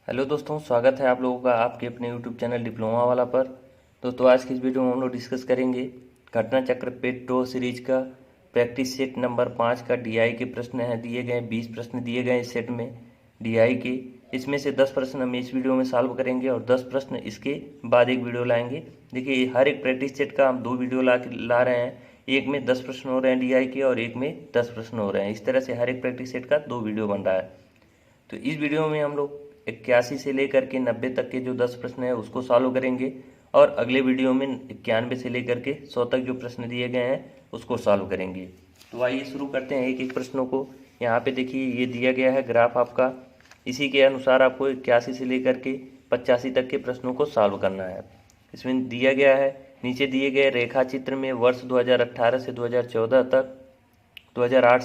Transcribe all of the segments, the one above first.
Hello दोस्तों, स्वागत है आप लोगों का आपके अपने यूट्यूब चैनल डिप्लोमा वाला पर। दोस्तों, आज की इस वीडियो में हम लोग डिस्कस करेंगे घटना चक्र पेट टो सीरीज का प्रैक्टिस सेट नंबर 5 का डीआई के प्रश्न हैं। दिए गए 20 प्रश्न दिए गए इस सेट में डीआई के। इसमें से 10 प्रश्न हम इस वीडियो में सॉल्व करेंगे और 10 प्रश्न इसके बाद एक वीडियो लाएंगे। देखिए, हर एक प्रैक्टिस सेट का हम 2 वीडियो ला रहे हैं। एक में 10 प्रश्न हो रहे हैं डीआई के और एक में 10 प्रश्न हो रहे हैं। इस तरह से हर एक प्रैक्टिस सेट का 2 वीडियो बन रहा है। तो इस वीडियो में हम लोग 81 से लेकर के 90 तक के जो 10 प्रश्न है उसको सॉल्व करेंगे और अगले वीडियो में 91 से लेकर के 100 तक जो प्रश्न दिए गए हैं उसको सॉल्व करेंगे। तो आइए शुरू करते हैं एक एक प्रश्नों को। यहाँ पे देखिए, ये दिया गया है ग्राफ आपका। इसी के अनुसार आपको 81 से लेकर के 85 तक के प्रश्नों को सॉल्व करना है। इसमें दिया गया है, नीचे दिए गए रेखा चित्र में वर्ष 2018 से 2014 तक 2008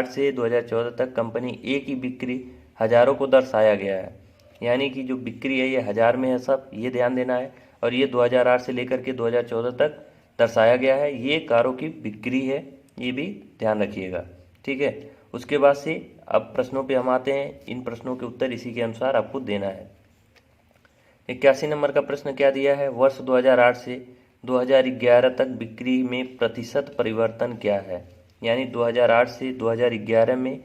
से 2014 तक कंपनी ए की बिक्री हज़ारों को दर्शाया गया है। यानी कि जो बिक्री है ये हज़ार में है, सब ये ध्यान देना है। और ये 2008 से लेकर के 2014 तक दर्शाया गया है, ये कारों की बिक्री है, ये भी ध्यान रखिएगा। ठीक है, उसके बाद से अब प्रश्नों पे हम आते हैं। इन प्रश्नों के उत्तर इसी के अनुसार आपको देना है। 81 नंबर का प्रश्न क्या दिया है, वर्ष 2008 से 2011 तक बिक्री में प्रतिशत परिवर्तन क्या है। यानी 2008 से 2011 में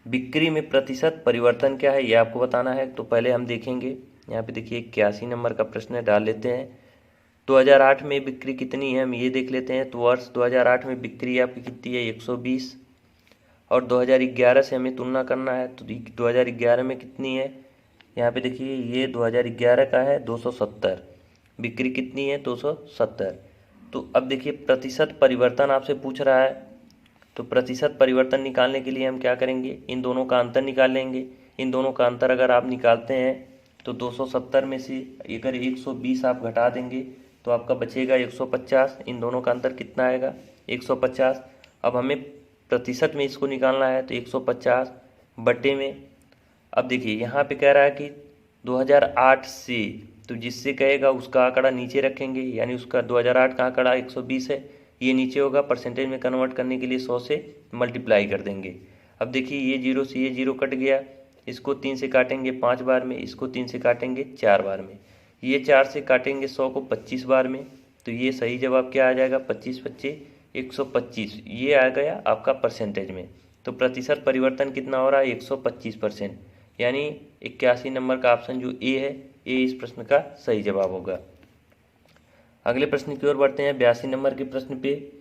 बिक्री में प्रतिशत परिवर्तन क्या है, ये आपको बताना है। तो पहले हम देखेंगे, यहाँ पे देखिए 81 नंबर का प्रश्न डाल लेते हैं। 2008 में बिक्री कितनी है हम ये देख लेते हैं। तो वर्ष 2008 में बिक्री आपकी कितनी है, 120। और 2011 से हमें तुलना करना है। तो 2011 में कितनी है, यहाँ पे देखिए ये 2011 का है 270। बिक्री कितनी है, 270। तो अब देखिए प्रतिशत परिवर्तन आपसे पूछ रहा है। तो प्रतिशत परिवर्तन निकालने के लिए हम क्या करेंगे, इन दोनों का अंतर निकाल लेंगे। इन दोनों का अंतर अगर आप निकालते हैं तो 270 में से अगर 120 आप घटा देंगे तो आपका बचेगा 150। इन दोनों का अंतर कितना आएगा, 150। अब हमें प्रतिशत में इसको निकालना है, तो 150 बटे में, अब देखिए यहाँ पे कह रहा है कि 2008 से, तो जिससे कहेगा उसका आंकड़ा नीचे रखेंगे। यानी उसका 2008 का आंकड़ा 120 है, ये नीचे होगा। परसेंटेज में कन्वर्ट करने के लिए 100 से मल्टीप्लाई कर देंगे। अब देखिए ये 0 से ये 0 कट गया, इसको 3 से काटेंगे 5 बार में, इसको 3 से काटेंगे 4 बार में, ये 4 से काटेंगे 100 को 25 बार में। तो ये सही जवाब क्या आ जाएगा, 25 25 125। ये आ गया आपका परसेंटेज में। तो प्रतिशत परिवर्तन कितना हो रहा है, 125%। यानी 81 नंबर का ऑप्शन जो ए है, ए इस प्रश्न का सही जवाब होगा। अगले प्रश्न की ओर बढ़ते हैं, 82 नंबर के प्रश्न पे।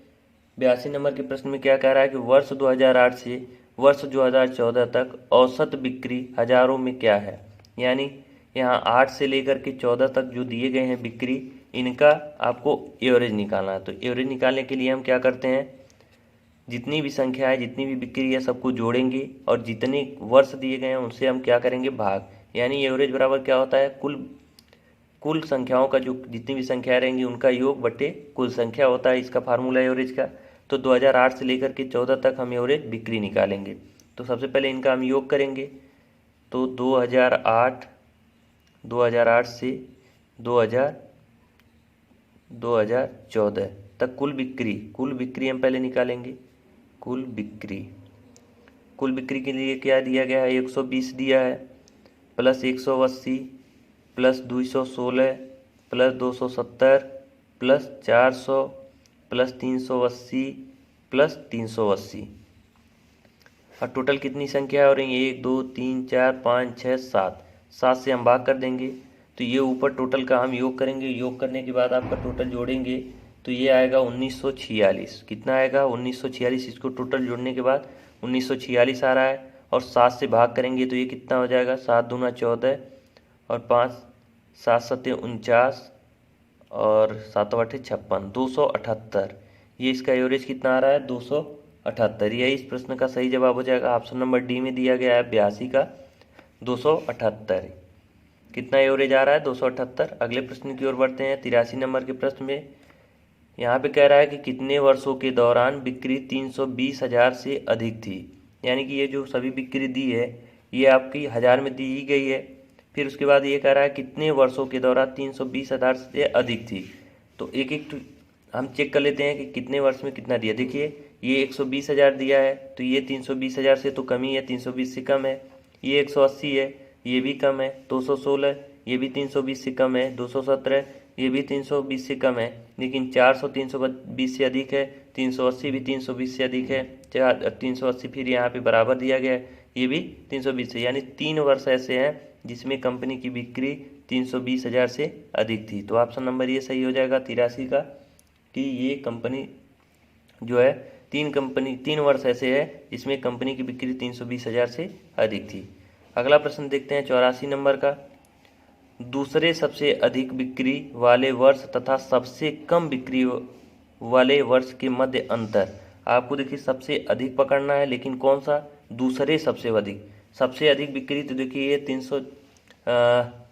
82 नंबर के प्रश्न में क्या कह रहा है कि वर्ष 2008 से वर्ष 2014 तक औसत बिक्री हजारों में क्या है। यानी यहाँ 8 से लेकर के 14 तक जो दिए गए हैं बिक्री, इनका आपको एवरेज निकालना है। तो एवरेज निकालने के लिए हम क्या करते हैं, जितनी भी संख्या है, जितनी भी बिक्री है, सबको जोड़ेंगे और जितने वर्ष दिए गए हैं उनसे हम क्या करेंगे, भाग। यानी एवरेज बराबर क्या होता है, कुल संख्याओं का जो जितनी भी संख्याएं रहेंगी उनका योग बटे कुल संख्या होता है, इसका फार्मूला एवरेज का। तो 2008 से लेकर के 14 तक हम एवरेज बिक्री निकालेंगे। तो सबसे पहले इनका हम योग करेंगे। तो 2008 से 2014 तक कुल बिक्री हम पहले निकालेंगे। कुल बिक्री के लिए क्या दिया गया है, 120 दिया है, plus 180 plus 216 plus 270 plus 400 plus 380 plus 380। और टोटल कितनी संख्या हो रही है, 1 2 3 4 5 6 7। 7 से हम भाग कर देंगे। तो ये ऊपर टोटल का हम योग करेंगे। योग करने के बाद आपका टोटल जोड़ेंगे तो ये आएगा 1946। कितना आएगा, 1946। इसको टोटल जोड़ने के बाद 1946 आ रहा है। और 7 से भाग करेंगे तो ये कितना हो जाएगा, 7 दूना 14 और 5 7 सत्ते 49 और 7 आठे 56, 278। ये इसका एवरेज कितना आ रहा है, 278। यही इस प्रश्न का सही जवाब हो जाएगा। ऑप्शन नंबर डी में दिया गया है 82 का 278। कितना एवरेज आ रहा है, 278। अगले प्रश्न की ओर बढ़ते हैं, 83 नंबर के प्रश्न में। यहाँ पे कह रहा है कि कितने वर्षों के दौरान बिक्री 320,000 से अधिक थी। यानी कि ये जो सभी बिक्री दी है ये आपकी हज़ार में दी ही गई है। फिर उसके बाद ये कह रहा है कितने वर्षों के दौरान 320,000 से अधिक थी। तो एक एक हम चेक कर लेते हैं कि कितने वर्ष में कितना दिया। देखिए ये 120,000 दिया है, तो ये 320,000 से तो कम ही है, 320 से कम है। ये 180 है, ये भी कम है। 216 ये भी 320 से कम है। 217 ये भी 320 से कम है। लेकिन 400 320 से अधिक है। 380 भी 320 से अधिक है। 380 फिर यहाँ पे बराबर दिया गया है, ये भी 320 से, यानी 3 वर्ष ऐसे हैं जिसमें कंपनी की बिक्री 320,000 से अधिक थी। तो ऑप्शन नंबर ये सही हो जाएगा 83 का, कि ये कंपनी जो है 3 वर्ष ऐसे है जिसमें कंपनी की बिक्री 320,000 से अधिक थी। अगला प्रश्न देखते हैं 84 नंबर का। दूसरे सबसे अधिक बिक्री वाले वर्ष तथा सबसे कम बिक्री वाले वर्ष के मध्य अंतर। आपको देखिए सबसे अधिक पकड़ना है, लेकिन कौन सा? दूसरे सबसे अधिक। सबसे अधिक बिक्री तो देखिए ये 300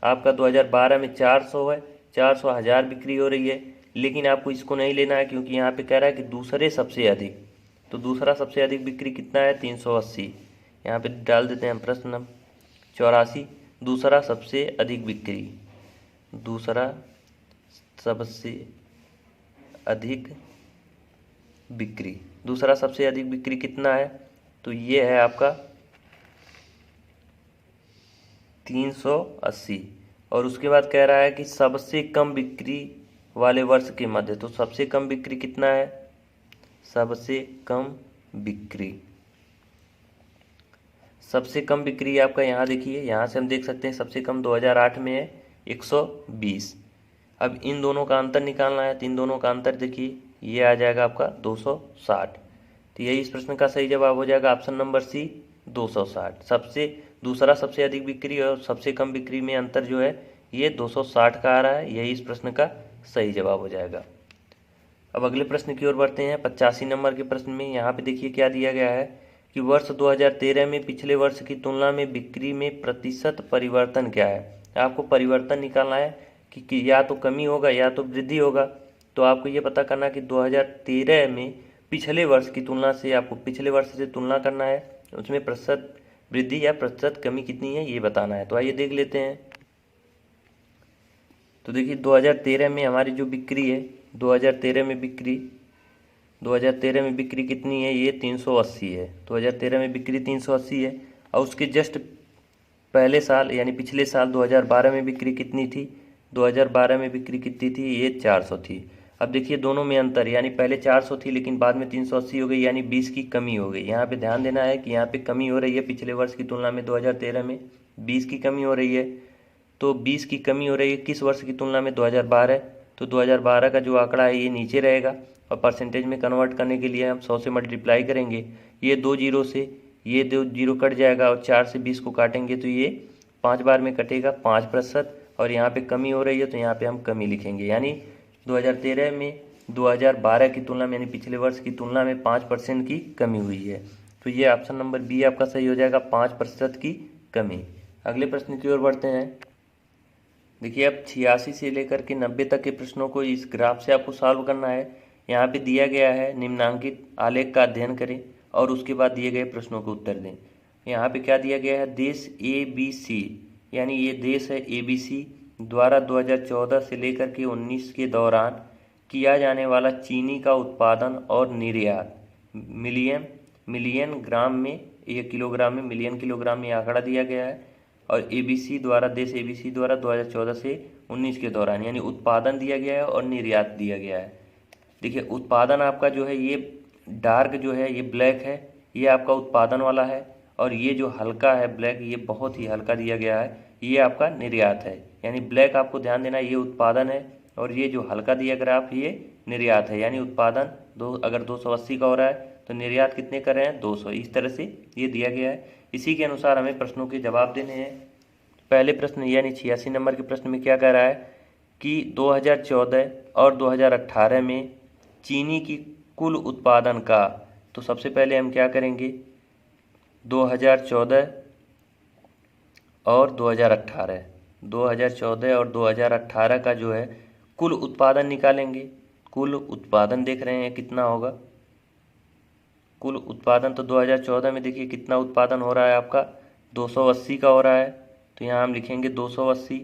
आपका 2012 में 400 है, 400,000 बिक्री हो रही है। लेकिन आपको इसको नहीं लेना है, क्योंकि यहाँ पे कह रहा है कि दूसरे सबसे अधिक। तो दूसरा सबसे अधिक बिक्री कितना है? 380। यहाँ पे डाल देते हैं प्रश्न नंबर 84, दूसरा सबसे अधिक बिक्री। दूसरा सबसे अधिक बिक्री, दूसरा सबसे अधिक बिक्री कितना है? तो ये है आपका 380। और उसके बाद कह रहा है कि सबसे कम बिक्री वाले वर्ष के मध्य। तो सबसे कम बिक्री कितना है? सबसे कम बिक्री, सबसे कम बिक्री आपका यहाँ देखिए, यहाँ से हम देख सकते हैं सबसे कम 2008 में है 120। अब इन दोनों का अंतर निकालना है, तो इन दोनों का अंतर देखिए ये आ जाएगा आपका 260। तो यही इस प्रश्न का सही जवाब हो जाएगा ऑप्शन नंबर सी 260। दूसरा सबसे अधिक बिक्री और सबसे कम बिक्री में अंतर जो है ये 260 का आ रहा है, यही इस प्रश्न का सही जवाब हो जाएगा। अब अगले प्रश्न की ओर बढ़ते हैं 85 नंबर के प्रश्न में। यहाँ पे देखिए क्या दिया गया है कि वर्ष 2013 में पिछले वर्ष की तुलना में बिक्री में प्रतिशत परिवर्तन क्या है। आपको परिवर्तन निकालना है कि या तो कमी होगा या तो वृद्धि होगा। तो आपको ये पता करना कि 2013 में पिछले वर्ष की तुलना से, आपको पिछले वर्ष से तुलना करना है, उसमें प्रतिशत वृद्धि या प्रतिशत कमी कितनी है ये बताना है। तो आइए देख लेते हैं। तो देखिए 2013 में हमारी जो बिक्री है, 2013 में बिक्री कितनी है? ये 380 है। 2013 में बिक्री 380 है। और उसके जस्ट पहले साल यानी पिछले साल 2012 में बिक्री कितनी थी? 2012 में बिक्री कितनी थी? ये 400 थी। अब देखिए दोनों में अंतर, यानी पहले 400 थी लेकिन बाद में 380 हो गई, यानी 20 की कमी हो गई। यहाँ पे ध्यान देना है कि यहाँ पे कमी हो रही है पिछले वर्ष की तुलना में। 2013 में 20 की कमी हो रही है। तो 20 की कमी हो रही है किस वर्ष की तुलना में? 2012। तो 2012 का जो आंकड़ा है ये नीचे रहेगा, और परसेंटेज में कन्वर्ट करने के लिए हम 100 से मल्टीप्लाई करेंगे। ये 2 जीरो से ये 2 जीरो कट जाएगा, और 4 से 20 को काटेंगे तो ये 5 बार में कटेगा, 5%। और यहाँ पे कमी हो रही है तो यहाँ पे हम कमी लिखेंगे, यानी 2013 में 2012 की तुलना में, यानी पिछले वर्ष की तुलना में 5% की कमी हुई है। तो ये ऑप्शन नंबर बी आपका सही हो जाएगा, 5% की कमी। अगले प्रश्न की ओर बढ़ते हैं। देखिए अब 86 से लेकर के 90 तक के प्रश्नों को इस ग्राफ से आपको सॉल्व करना है। यहाँ पे दिया गया है निम्नांकित आलेख का अध्ययन करें और उसके बाद दिए गए प्रश्नों के उत्तर दें। यहाँ पे क्या दिया गया है? देश ABC, यानी ये देश है ABC द्वारा 2014 से लेकर के 19 के दौरान किया जाने वाला चीनी का उत्पादन और निर्यात मिलियन ग्राम में, ये किलोग्राम में, मिलियन किलोग्राम में आंकड़ा दिया गया है। और देश ABC द्वारा 2014 से 19 के दौरान, यानी उत्पादन दिया गया है और निर्यात दिया गया है। देखिए उत्पादन आपका जो है ये डार्क जो है ये ब्लैक है, ये आपका उत्पादन वाला है। और ये जो हल्का है ब्लैक, ये बहुत ही हल्का दिया गया है, ये आपका निर्यात है। यानी ब्लैक आपको ध्यान देना ये उत्पादन है, और ये जो हल्का दिया ग्राफ ये निर्यात है। यानी उत्पादन अगर 280 का हो रहा है तो निर्यात कितने कर रहे हैं? 200। इस तरह से ये दिया गया है। इसी के अनुसार हमें प्रश्नों के जवाब देने हैं। पहले प्रश्न यानी 86 नंबर के प्रश्न में क्या कह रहा है कि 2014 और 2018 में चीनी की कुल उत्पादन का, तो सबसे पहले हम क्या करेंगे? 2014 और 2018 और 2018 का जो है कुल उत्पादन निकालेंगे। कुल उत्पादन देख रहे हैं कितना होगा? कुल उत्पादन तो 2014 में देखिए कितना उत्पादन हो रहा है आपका? 280 का हो रहा है। तो यहाँ हम लिखेंगे 280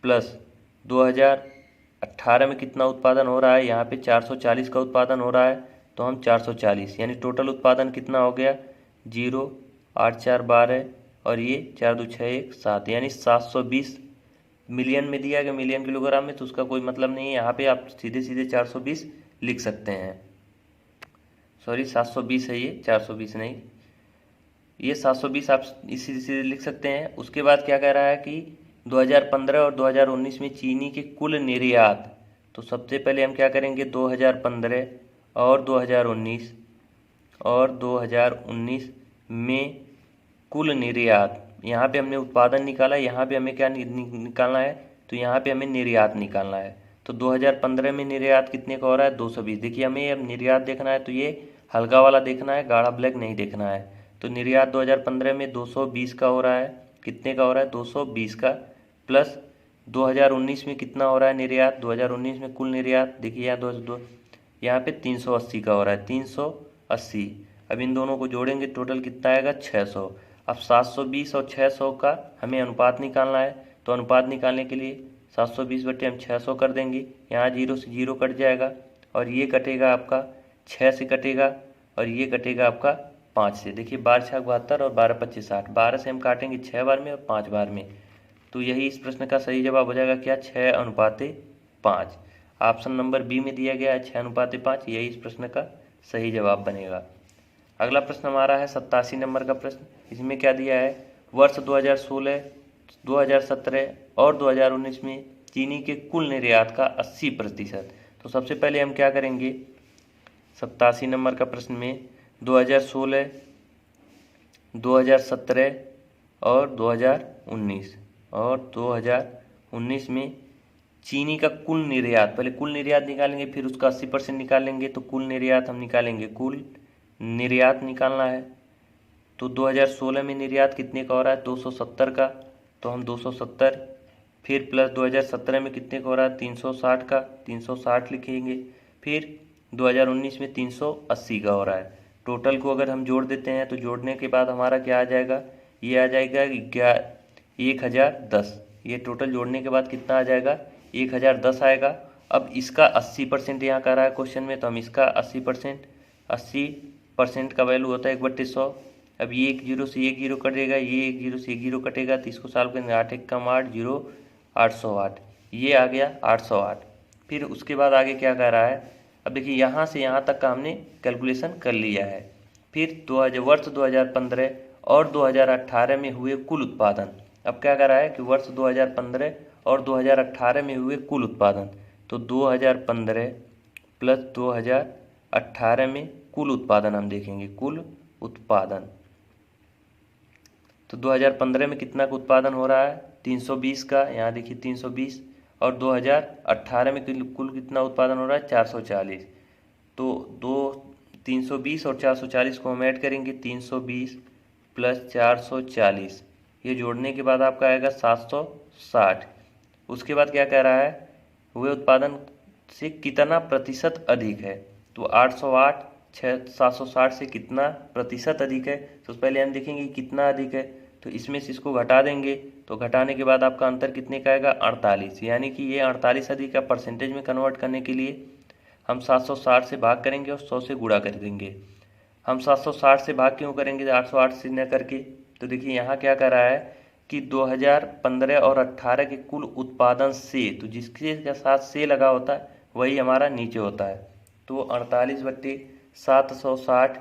प्लस 2018 में कितना उत्पादन हो रहा है? यहाँ पे 440 का उत्पादन हो रहा है, तो हम 440, यानी टोटल उत्पादन कितना हो गया? 0, 8, 4, 12 और ये 4 2 6 1 7, यानी 720 मिलियन में दिया गया, मिलियन किलोग्राम में, तो उसका कोई मतलब नहीं है। यहाँ पे आप सीधे सीधे 420 लिख सकते हैं। सॉरी 720 है, ये 420 नहीं, ये 720 आप इसी सीधे लिख सकते हैं। उसके बाद क्या कह रहा है कि 2015 और 2019 में चीनी के कुल निर्यात, तो सबसे पहले हम क्या करेंगे 2015 और 2019 में कुल निर्यात, यहाँ पे हमने उत्पादन निकाला, यहाँ पे हमें क्या निकालना है, तो यहाँ पे हमें निर्यात निकालना है। तो 2015 में निर्यात कितने का हो रहा है 220। देखिए हमें अब निर्यात देखना है तो ये हल्का वाला देखना है, गाढ़ा ब्लैक नहीं देखना है। तो निर्यात 2015 में 220 का हो रहा है, कितने का हो रहा है 220 का, प्लस 2019 में कितना हो रहा है निर्यात, 2019 में कुल निर्यात देखिए यहाँ पे 380 का हो रहा है, 380। अब इन दोनों को जोड़ेंगे टोटल कितना आएगा 600। अब 720 और 600 का हमें अनुपात निकालना है, तो अनुपात निकालने के लिए 720 बटे हम 600 कर देंगे, यहाँ 0 से 0 कट जाएगा, और ये कटेगा आपका 6 से कटेगा, और ये कटेगा आपका 5 से। देखिए 12 6 72 और 12 25 60, 12 से हम काटेंगे 6 बार में और 5 बार में, तो यही इस प्रश्न का सही जवाब हो जाएगा क्या 6:5। ऑप्शन नंबर बी में दिया गया है 6:5, यही इस प्रश्न का सही जवाब बनेगा। अगला प्रश्न हमारा है 87 नंबर का प्रश्न। इसमें क्या दिया है, वर्ष 2016, 2017 और 2019 में चीनी के कुल निर्यात का 80%। तो सबसे पहले हम क्या करेंगे 87 नंबर का प्रश्न में 2016, 2017 और 2019 में चीनी का कुल निर्यात, पहले कुल निर्यात निकालेंगे फिर उसका 80% निकालेंगे। तो कुल निर्यात हम निकालेंगे, कुल निर्यात निकालना है। तो 2016 में निर्यात कितने का हो रहा है 270 का, तो हम 270, फिर प्लस 2017 में कितने का हो रहा है 360 का, 360 लिखेंगे, फिर 2019 में 380 का हो रहा है। टोटल को अगर हम जोड़ देते हैं तो जोड़ने के बाद हमारा क्या आ जाएगा, ये आ जाएगा 1010। ये टोटल जोड़ने के बाद कितना आ जाएगा 1010 आएगा। अब इसका 80% यहाँ का रहा है क्वेश्चन में, तो हम इसका 80% का वैल्यू होता है 1/100। अब ये 1 0 से 1 0 कटेगा, ये 1 0 से 1 0 कटेगा, तो इसको सॉल्व करेंगे 8 1 कम 8 0 808, ये आ गया 808। फिर उसके बाद आगे क्या कह रहा है, अब देखिए यहाँ से यहाँ तक का हमने कैलकुलेशन कर लिया है। फिर वर्ष 2015 और 2018 में हुए कुल उत्पादन, अब क्या कर रहा है कि वर्ष 2015 और 2018 में हुए कुल उत्पादन, तो 2015 प्लस 2018 में कुल उत्पादन हम देखेंगे, कुल उत्पादन। तो 2015 में कितना का उत्पादन हो रहा है 320 का, यहाँ देखिए 320, और 2018 में कुल कितना उत्पादन हो रहा है 440। तो 320 और 440 को हम ऐड करेंगे, 320 प्लस 440, ये जोड़ने के बाद आपका आएगा 760। उसके बाद क्या कह रहा है, हुए उत्पादन से कितना प्रतिशत अधिक है, तो 808 760 से कितना प्रतिशत अधिक है। तो पहले हम देखेंगे कितना अधिक है, तो इसमें से इसको घटा देंगे, तो घटाने के बाद आपका अंतर कितने का आएगा 48, यानी कि ये 48 अधिक का परसेंटेज में कन्वर्ट करने के लिए हम 760 से भाग करेंगे और 100 से गुणा कर देंगे। हम 760 से भाग क्यों करेंगे 808 से न करके, तो देखिए यहाँ क्या कर रहा है कि 2015 और 18 के कुल उत्पादन से, तो जिसके साथ से लगा होता है वही हमारा नीचे होता है। तो 48/760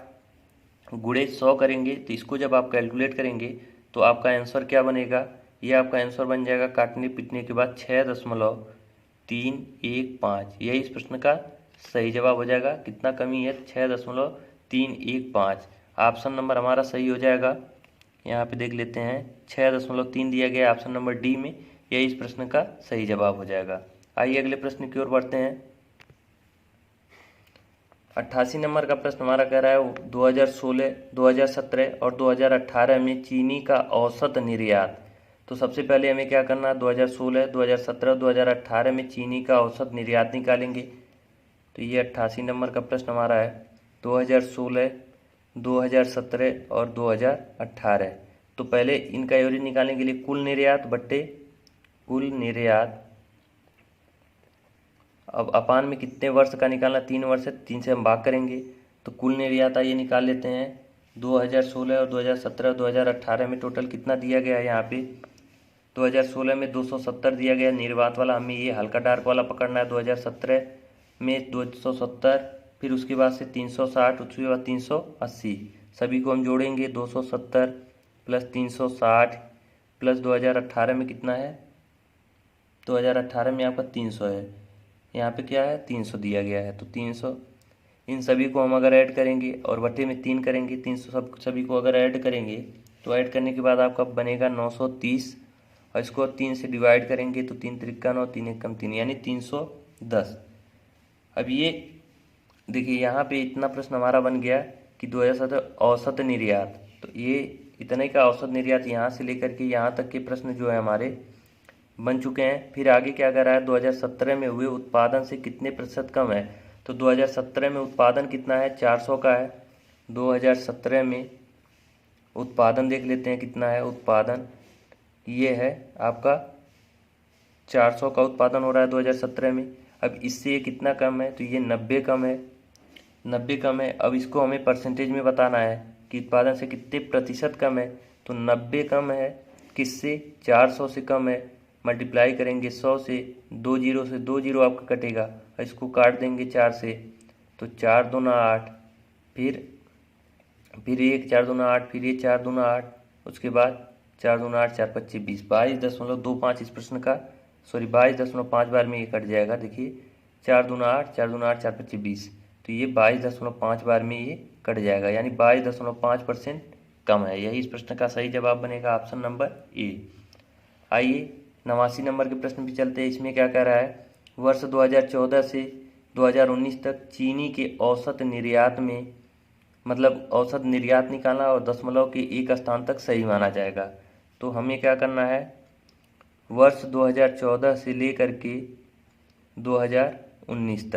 गुणे 100 करेंगे, तो इसको जब आप कैलकुलेट करेंगे तो आपका आंसर क्या बनेगा, ये आपका आंसर बन जाएगा काटने पीटने के बाद 6.315। यही इस प्रश्न का सही जवाब हो जाएगा। कितना कमी है 6.315। ऑप्शन नंबर हमारा सही हो जाएगा। यहाँ पे देख लेते हैं 6.3 दिया गया ऑप्शन नंबर डी में, यही इस प्रश्न का सही जवाब हो जाएगा। आइए अगले प्रश्न की ओर बढ़ते हैं। 88 नंबर का प्रश्न हमारा कह रहा है 2016, 2017 और 2018 में चीनी का औसत निर्यात। तो सबसे पहले हमें क्या करना है 2016, 2017, 2018 में चीनी का औसत निर्यात निकालेंगे। तो ये 88 नंबर का प्रश्न हमारा है 2016, 2017 और 2018। तो पहले इनका एवरेज निकालने के लिए कुल निर्यात बट्टे कुल निर्यात, अब अपान में कितने वर्ष का निकालना 3 वर्ष है, 3 से हम भाग करेंगे, तो कुल निर्यात आइए निकाल लेते हैं 2016 और 2017 और 2018 में टोटल कितना दिया गया है यहाँ पे। 2016 में 270 दिया गया निर्वात वाला, हमें ये हल्का डार्क वाला पकड़ना है। 2017 में 270, फिर उसके बाद से 360, उसके बाद 380, सभी को हम जोड़ेंगे। 270 प्लस 360 प्लस 2018 में कितना है, 2018 में आपका 300 है, यहाँ पे क्या है 300 दिया गया है, तो 300 इन सभी को हम अगर ऐड करेंगे और बटे में 3 करेंगे, 300 सभी को अगर ऐड करेंगे तो ऐड करने के बाद आपका बनेगा 930, और इसको 3 से डिवाइड करेंगे तो 3 त्रिका 9, 3 एकम 3, यानी 310। अब ये देखिए यहाँ पे इतना प्रश्न हमारा बन गया कि 2017 औसत निर्यात, तो ये इतने का औसत निर्यात यहाँ से लेकर के यहाँ तक के प्रश्न जो है हमारे बन चुके हैं। फिर आगे क्या कर रहा है, 2017 में हुए उत्पादन से कितने प्रतिशत कम है, तो 2017 में उत्पादन कितना है, 400 का है। 2017 में उत्पादन देख लेते हैं कितना है, उत्पादन ये है आपका 400 का उत्पादन हो रहा है 2017 में। अब इससे ये कितना कम है, तो ये 90 कम है, 90 कम है। अब इसको हमें परसेंटेज में बताना है कि उत्पादन से कितने प्रतिशत कम है, तो 90 कम है किससे, 400 से कम है। मल्टीप्लाई करेंगे 100 से, 2 जीरो से 2 जीरो आपका कटेगा, और इसको काट देंगे 4 से, तो 4 दूना 8, फिर 1 4 दूना 8, फिर ये 4 दूना 8, उसके बाद 4 दूना 8, 4 पच्चीस 20, 22.25 इस प्रश्न का, सॉरी 22.5 बार में ये कट जाएगा। देखिए 4 दूना 8, 4 दूना 8, 4 पच्चीस 20, तो ये 22.5 बार में ये कट जाएगा, यानी 22.5% कम है। यही इस प्रश्न का सही जवाब बनेगा, ऑप्शन नंबर ए। आइए 89 नंबर के प्रश्न पे चलते हैं। इसमें क्या कह रहा है, वर्ष 2014 से 2019 तक चीनी के औसत निर्यात में, मतलब औसत निर्यात निकालना और दशमलव के एक स्थान तक सही माना जाएगा। तो हमें क्या करना है, वर्ष 2014 से लेकर के 2019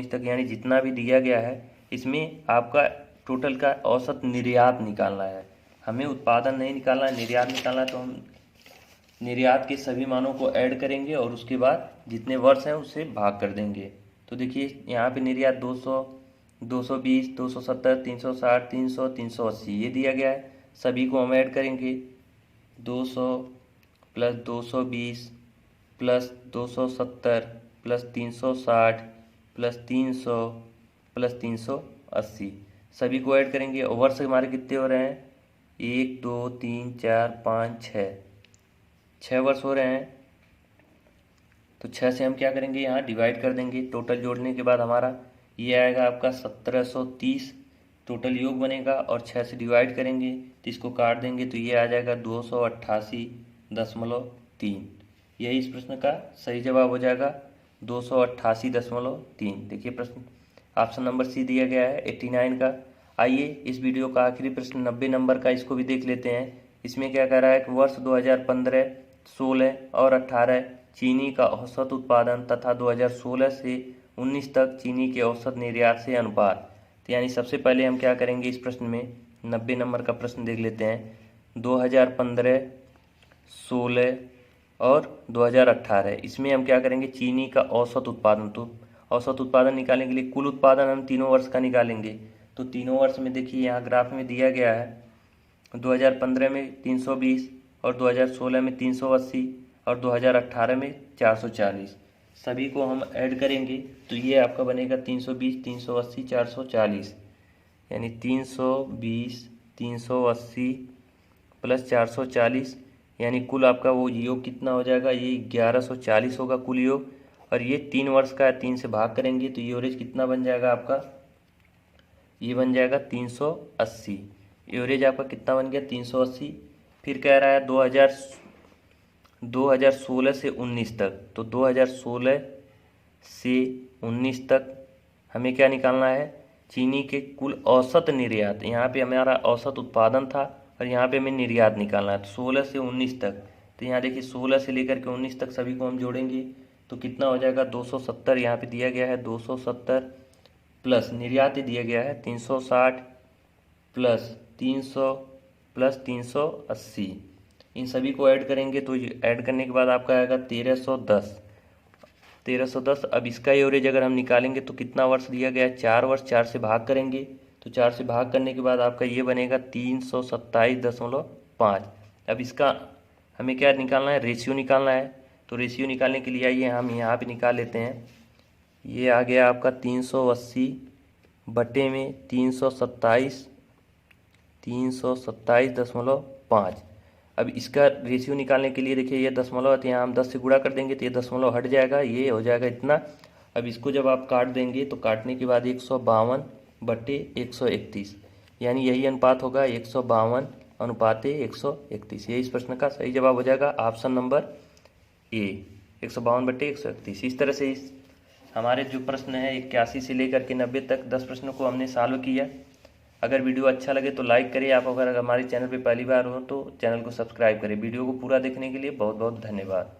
तक यानी जितना भी दिया गया है इसमें आपका टोटल का औसत निर्यात निकालना है। हमें उत्पादन नहीं निकालना है, निर्यात निकालना है। तो हम निर्यात के सभी मानों को ऐड करेंगे और उसके बाद जितने वर्ष हैं उससे भाग कर देंगे। तो देखिए यहाँ पे निर्यात 200, 220, 270, 360, 300, 380 ये दिया गया है। सभी को हम ऐड करेंगे, 200 plus 220 plus 270 plus 360 plus 300 plus 380, सभी को ऐड करेंगे। और वर्ष हमारे कितने हो रहे हैं, 1 2 3 4 5 6 वर्ष हो रहे हैं। तो 6 से हम क्या करेंगे, यहाँ डिवाइड कर देंगे। टोटल जोड़ने के बाद हमारा ये आएगा आपका 1730 टोटल योग बनेगा, और 6 से डिवाइड करेंगे तो इसको काट देंगे, तो ये आ जाएगा 288.3। यही इस प्रश्न का सही जवाब हो जाएगा, 288.3। देखिए प्रश्न ऑप्शन नंबर सी दिया गया है 89 का। आइए इस वीडियो का आखिरी प्रश्न 90 नंबर का, इसको भी देख लेते हैं। इसमें क्या कह रहा है कि वर्ष 2015, 16 और 18 चीनी का औसत उत्पादन तथा 2016 से 19 तक चीनी के औसत निर्यात से अनुपात। तो यानी सबसे पहले हम क्या करेंगे, इस प्रश्न में 90 नंबर का प्रश्न देख लेते हैं। 2015, 16 और 2018 इसमें हम क्या करेंगे, चीनी का औसत उत्पादन। तो औसत उत्पादन निकालने के लिए कुल उत्पादन हम तीनों वर्ष का निकालेंगे। तो तीनों वर्ष में देखिए यहाँ ग्राफ में दिया गया है, 2015 में 320 और 2016 में 380 और 2018 में 440, सभी को हम ऐड करेंगे तो ये आपका बनेगा 320, 380, 440, यानी 320, 380 प्लस 440, यानी कुल आपका वो योग कितना हो जाएगा, ये 1140 होगा कुल योग। और ये 3 वर्ष का है, 3 से भाग करेंगे तो एवरेज कितना बन जाएगा आपका, ये बन जाएगा 380। एवरेज आपका कितना बन गया, 380। फिर कह रहा है 2016 से 19 तक, तो 2016 से 19 तक हमें क्या निकालना है, चीनी के कुल औसत निर्यात। यहाँ पे हमारा औसत उत्पादन था और यहाँ पे हमें निर्यात निकालना है, तो 16 से 19 तक। तो यहाँ देखिए 16 से लेकर के 19 तक सभी को हम जोड़ेंगे तो कितना हो जाएगा, 270 यहाँ पे दिया गया है, 270 प्लस निर्यात ही दिया गया है 360 प्लस 300 प्लस 380, इन सभी को ऐड करेंगे तो ऐड करने के बाद आपका आएगा 1310। अब इसका एवरेज अगर हम निकालेंगे तो कितना वर्ष दिया गया है, 4 वर्ष, 4 से भाग करेंगे तो 4 से भाग करने के बाद आपका ये बनेगा 327.5। अब इसका हमें क्या निकालना है, रेशियो निकालना है। तो रेशियो निकालने के लिए आइए हम यहाँ पे निकाल लेते हैं। ये आ गया आपका 380 बटे में 327.5। अब इसका रेशियो निकालने के लिए देखिए ये दशमलव है, तो यहाँ हम 10 से गुणा कर देंगे तो ये दशमलव हट जाएगा, ये हो जाएगा इतना। अब इसको जब आप काट देंगे तो काटने के बाद 152 बटे 131, यानी यही अनुपात होगा 152 अनुपाते 131। ये इस प्रश्न का सही जवाब हो जाएगा ऑप्शन नंबर ए, 152 बटे 131। इस तरह से इस हमारे जो प्रश्न है 81 से लेकर के 90 तक 10 प्रश्नों को हमने सॉल्व किया। अगर वीडियो अच्छा लगे तो लाइक करिए। आप अगर हमारे चैनल पे पहली बार हो तो चैनल को सब्सक्राइब करें। वीडियो को पूरा देखने के लिए बहुत बहुत धन्यवाद।